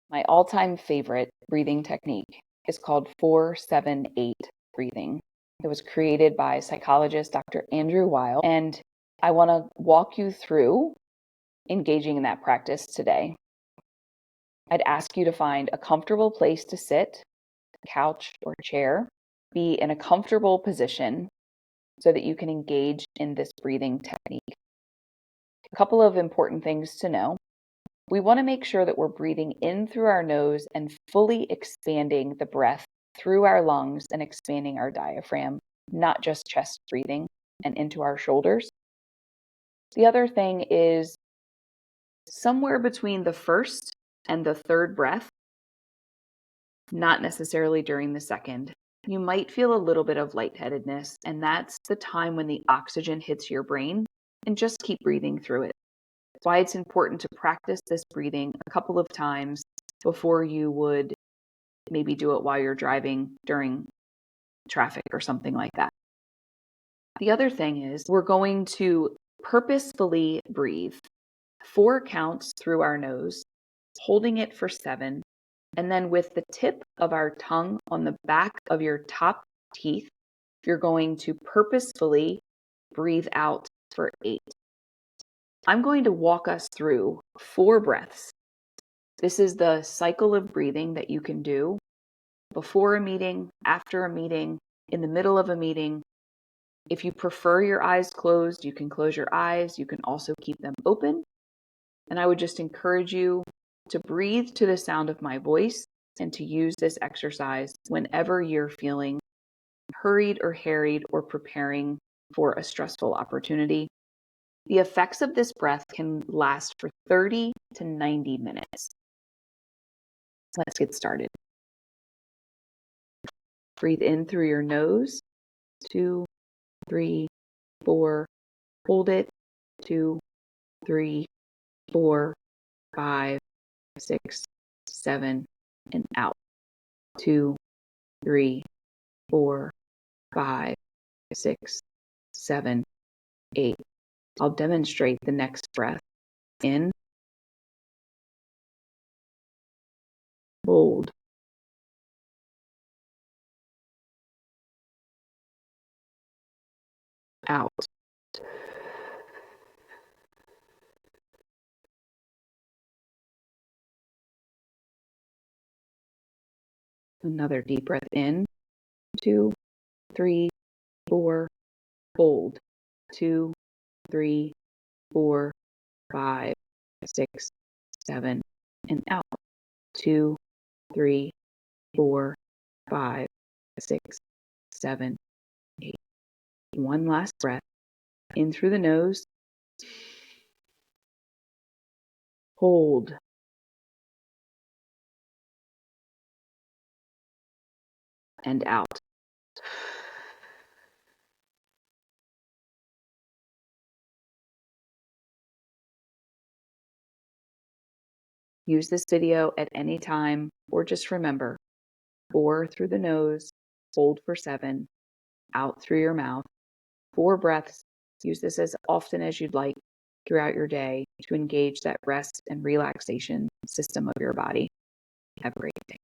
My all-time favorite breathing technique is called 4-7-8 breathing. It was created by psychologist Dr. Andrew Weil, and I want to walk you through engaging in that practice today. I'd ask you to find a comfortable place to sit, couch or chair, be in a comfortable position so that you can engage in this breathing technique. A couple of important things to know. We want to make sure that we're breathing in through our nose and fully expanding the breath through our lungs and expanding our diaphragm, not just chest breathing and into our shoulders. The other thing is somewhere between the first and the third breath, not necessarily during the second, you might feel a little bit of lightheadedness, and that's the time when the oxygen hits your brain, and just keep breathing through it. That's why it's important to practice this breathing a couple of times before you would maybe do it while you're driving during traffic or something like that. The other thing is we're going to purposefully breathe 4 counts through our nose, holding it for 7, and then with the tip of our tongue on the back of your top teeth, you're going to purposefully breathe out for 8. I'm going to walk us through 4 breaths. This is the cycle of breathing that you can do before a meeting, after a meeting, in the middle of a meeting. If you prefer your eyes closed, you can close your eyes. You can also keep them open. And I would just encourage you to breathe to the sound of my voice and to use this exercise whenever you're feeling hurried or harried or preparing for a stressful opportunity. The effects of this breath can last for 30 to 90 minutes. Let's get started. Breathe in through your nose, 2, 3, 4. Hold it, 2, 3, 4, 5, 6, 7, and out. 2, 3, 4, 5, 6, 7, 8. I'll demonstrate the next breath. In, hold, out. Another deep breath in, 2, 3, 4, hold, 2, 3, 4, 5, 6, 7, and out. 2, 3, 4, 5, 6, 7, 8. One last breath in through the nose. Hold. And out. Use this video at any time, or just remember, 4 through the nose, hold for 7, out through your mouth, 4 breaths. Use this as often as you'd like throughout your day to engage that rest and relaxation system of your body. Have a great day.